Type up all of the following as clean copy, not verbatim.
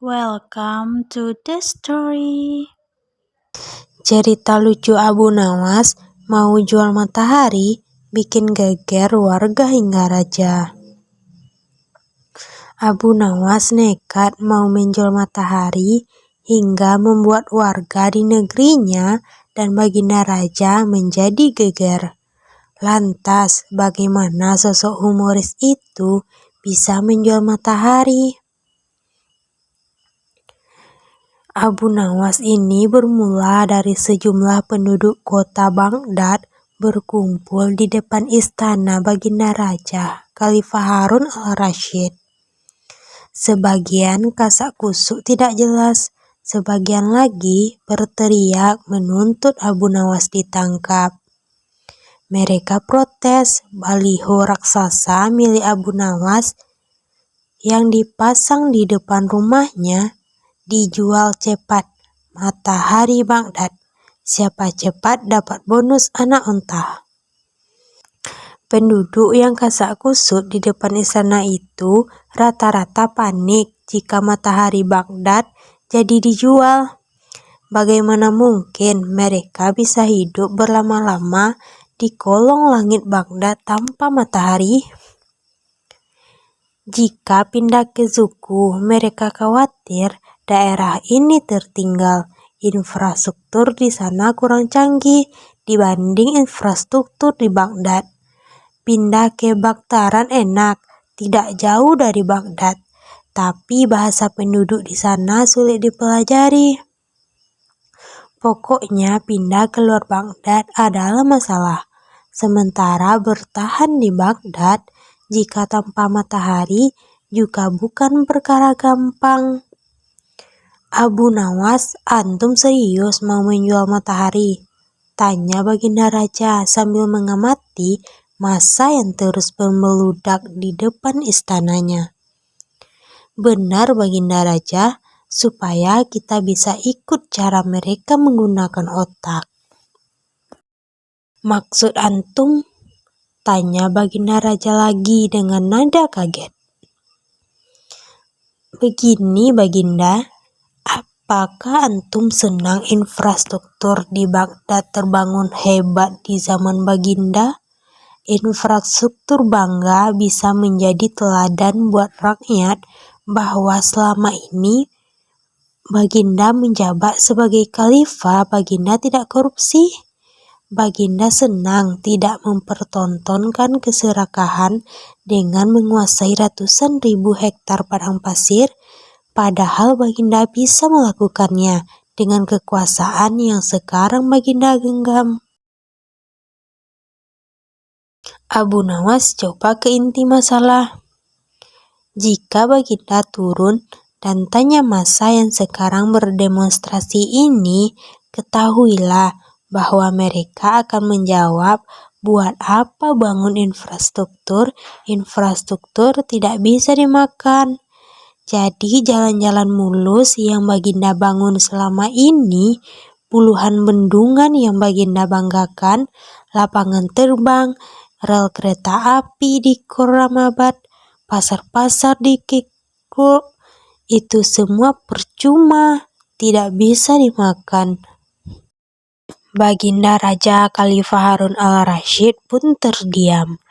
Welcome to the story. Cerita lucu Abu Nawas mau jual matahari bikin geger warga hingga raja. Abu Nawas nekat mau menjual matahari hingga membuat warga di negerinya dan baginda raja menjadi geger. Lantas, bagaimana sosok humoris itu bisa menjual matahari? Abu Nawas ini bermula dari sejumlah penduduk kota Baghdad berkumpul di depan istana baginda raja Khalifah Harun al-Rasyid. Sebagian kasak kusuk tidak jelas, sebagian lagi berteriak menuntut Abu Nawas ditangkap. Mereka protes baliho raksasa milik Abu Nawas yang dipasang di depan rumahnya dijual cepat. Matahari Baghdad, siapa cepat dapat bonus anak unta. Penduduk yang kasak kusut di depan istana itu rata-rata panik jika matahari Baghdad jadi dijual. Bagaimana mungkin mereka bisa hidup berlama-lama di kolong langit Baghdad tanpa matahari? Jika pindah ke Zuku, mereka khawatir daerah ini tertinggal. Infrastruktur di sana kurang canggih dibanding infrastruktur di Baghdad. Pindah ke Baktaran enak, tidak jauh dari Baghdad, tapi bahasa penduduk di sana sulit dipelajari. Pokoknya pindah keluar Baghdad adalah masalah. Sementara bertahan di Baghdad jika tanpa matahari juga bukan perkara gampang. Abu Nawas, antum serius mau menjual matahari? Tanya baginda raja sambil mengamati massa yang terus memeludak di depan istananya. Benar baginda raja, supaya kita bisa ikut cara mereka menggunakan otak. Maksud antum? Tanya baginda raja lagi dengan nada kaget. Begini baginda, apakah antum senang infrastruktur di Baghdad terbangun hebat di zaman baginda? Infrastruktur bangga bisa menjadi teladan buat rakyat bahwa selama ini baginda menjabat sebagai khalifah, baginda tidak korupsi. Baginda senang tidak mempertontonkan keserakahan dengan menguasai ratusan ribu hektar padang pasir, padahal baginda bisa melakukannya dengan kekuasaan yang sekarang baginda genggam. Abu Nawas coba ke inti masalah. Jika baginda turun dan tanya massa yang sekarang berdemonstrasi ini, ketahuilah bahwa mereka akan menjawab, buat apa bangun infrastruktur? Infrastruktur tidak bisa dimakan. Jadi jalan-jalan mulus yang baginda bangun selama ini, puluhan bendungan yang baginda banggakan, lapangan terbang, rel kereta api di Khorramabad, pasar-pasar di Kirkuk, itu semua percuma, tidak bisa dimakan. Baginda Raja Khalifah Harun al-Rasyid pun terdiam.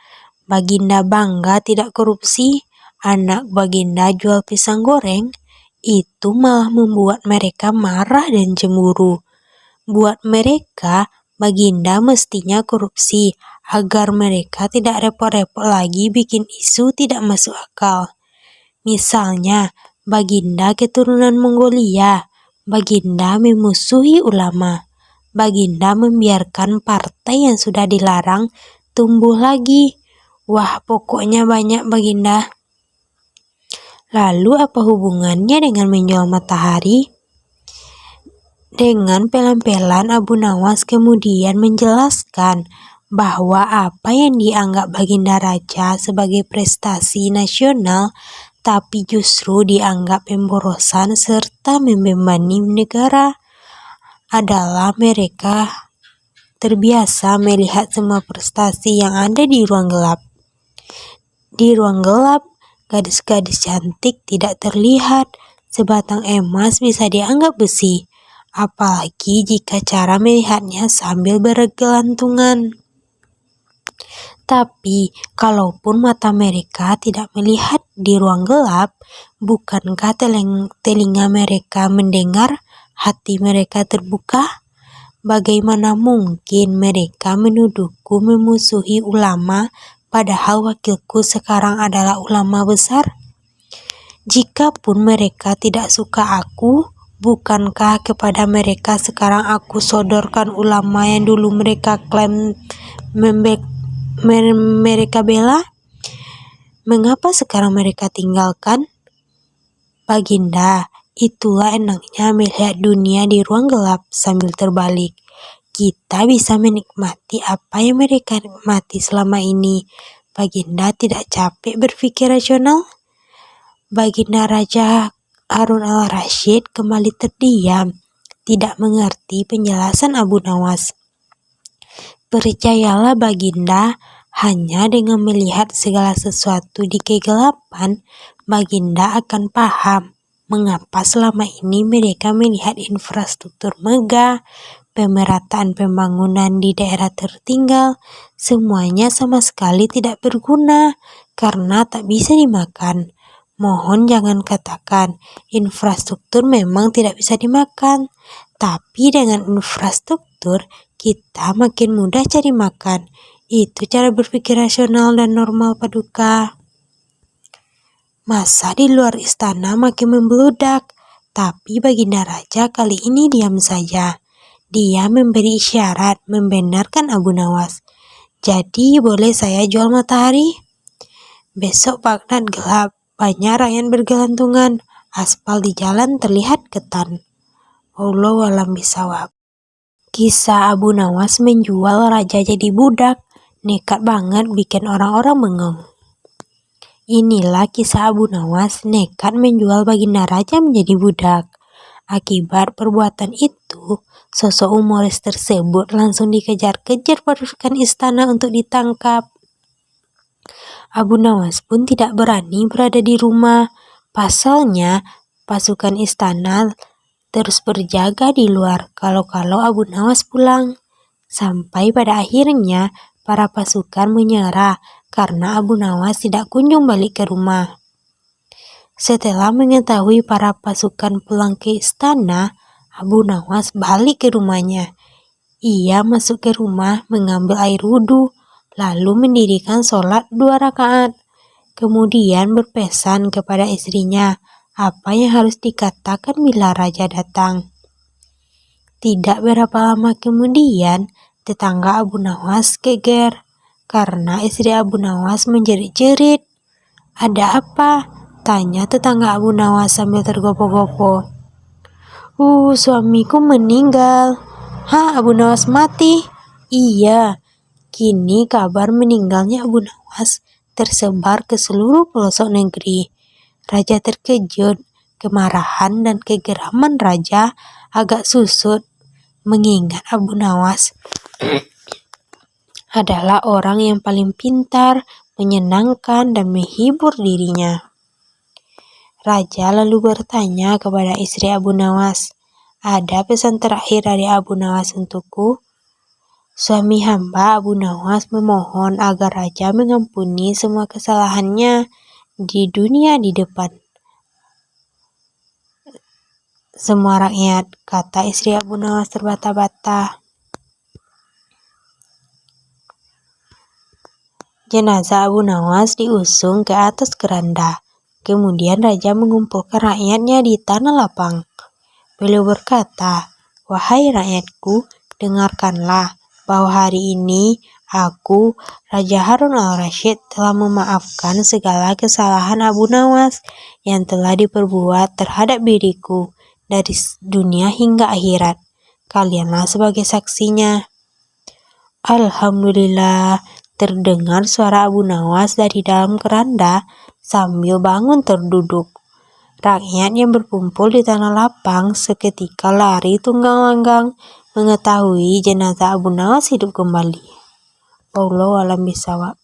Baginda bangga tidak korupsi, anak baginda jual pisang goreng, itu malah membuat mereka marah dan cemburu. Buat mereka, baginda mestinya korupsi agar mereka tidak repot-repot lagi bikin isu tidak masuk akal. Misalnya, baginda keturunan Mongolia, baginda memusuhi ulama. Baginda membiarkan partai yang sudah dilarang tumbuh lagi. Wah, pokoknya banyak baginda. Lalu apa hubungannya dengan menjual matahari? Dengan pelan-pelan Abu Nawas kemudian menjelaskan bahwa apa yang dianggap baginda raja sebagai prestasi nasional tapi justru dianggap pemborosan serta membebani negara adalah mereka terbiasa melihat semua prestasi yang ada di ruang gelap. Di ruang gelap, gadis-gadis cantik tidak terlihat, sebatang emas bisa dianggap besi, apalagi jika cara melihatnya sambil bergelantungan. Tapi, kalaupun mata mereka tidak melihat di ruang gelap, bukankah telinga mereka mendengar, hati mereka terbuka? Bagaimana mungkin mereka menuduhku memusuhi ulama, padahal wakilku sekarang adalah ulama besar? Jikapun mereka tidak suka aku, bukankah kepada mereka sekarang aku sodorkan ulama yang dulu mereka klaim mereka bela? Mengapa sekarang mereka tinggalkan? Baginda, itulah enaknya melihat dunia di ruang gelap sambil terbalik. Kita bisa menikmati apa yang mereka nikmati selama ini. Baginda tidak capek berpikir rasional? Baginda Raja Harun al-Rashid kembali terdiam, tidak mengerti penjelasan Abu Nawas. Percayalah Baginda, hanya dengan melihat segala sesuatu di kegelapan, Baginda akan paham mengapa selama ini mereka melihat infrastruktur megah, pemerataan pembangunan di daerah tertinggal, semuanya sama sekali tidak berguna karena tak bisa dimakan. Mohon jangan katakan infrastruktur memang tidak bisa dimakan, tapi dengan infrastruktur kita makin mudah cari makan. Itu cara berpikir rasional dan normal Paduka. Masa di luar istana makin membeludak, tapi Baginda Raja kali ini diam saja. Dia memberi isyarat membenarkan Abu Nawas. Jadi boleh saya jual matahari? Besok Baghdad gelap, banyak rakyat bergelantungan, aspal di jalan terlihat ketan. Wallahu a'lam bishawab. Kisah Abu Nawas menjual raja jadi budak, nekat banget bikin orang-orang bengong. Inilah kisah Abu Nawas nekat menjual Baginda Raja menjadi budak. Akibat perbuatan itu, sosok humoris tersebut langsung dikejar-kejar pasukan istana untuk ditangkap. Abu Nawas pun tidak berani berada di rumah. Pasalnya, pasukan istana terus berjaga di luar kalau-kalau Abu Nawas pulang. Sampai pada akhirnya para pasukan menyerah karena Abu Nawas tidak kunjung balik ke rumah. Setelah mengetahui para pasukan pulang ke istana, Abu Nawas balik ke rumahnya. Ia masuk ke rumah mengambil air wudhu, lalu mendirikan sholat 2 rakaat. Kemudian berpesan kepada istrinya apa yang harus dikatakan bila raja datang. Tidak berapa lama kemudian, tetangga Abu Nawas geger karena istri Abu Nawas menjerit-jerit. Ada apa? Tanya tetangga Abu Nawas sambil tergopoh-gopoh. Suamiku meninggal. Hah, Abu Nawas mati? Iya. Kini kabar meninggalnya Abu Nawas tersebar ke seluruh pelosok negeri. Raja terkejut, kemarahan dan kegeraman raja agak susut mengingat Abu Nawas adalah orang yang paling pintar, menyenangkan dan menghibur dirinya. Raja lalu bertanya kepada istri Abu Nawas, ada pesan terakhir dari Abu Nawas untukku? Suami hamba Abu Nawas memohon agar raja mengampuni semua kesalahannya di dunia di depan semua rakyat, kata istri Abu Nawas terbata-bata. Jenazah Abu Nawas diusung ke atas keranda. Kemudian raja mengumpulkan rakyatnya di tanah lapang. Beliau berkata, wahai rakyatku, dengarkanlah bahwa hari ini aku, Raja Harun al-Rashid, telah memaafkan segala kesalahan Abu Nawas yang telah diperbuat terhadap diriku dari dunia hingga akhirat. Kalianlah sebagai saksinya. Alhamdulillah, terdengar suara Abu Nawas dari dalam keranda sambil bangun terduduk. Rakyat yang berkumpul di tanah lapang seketika lari tunggang-langgang mengetahui jenazah Abu Nawas hidup kembali. Wallahu a'lam bishawab.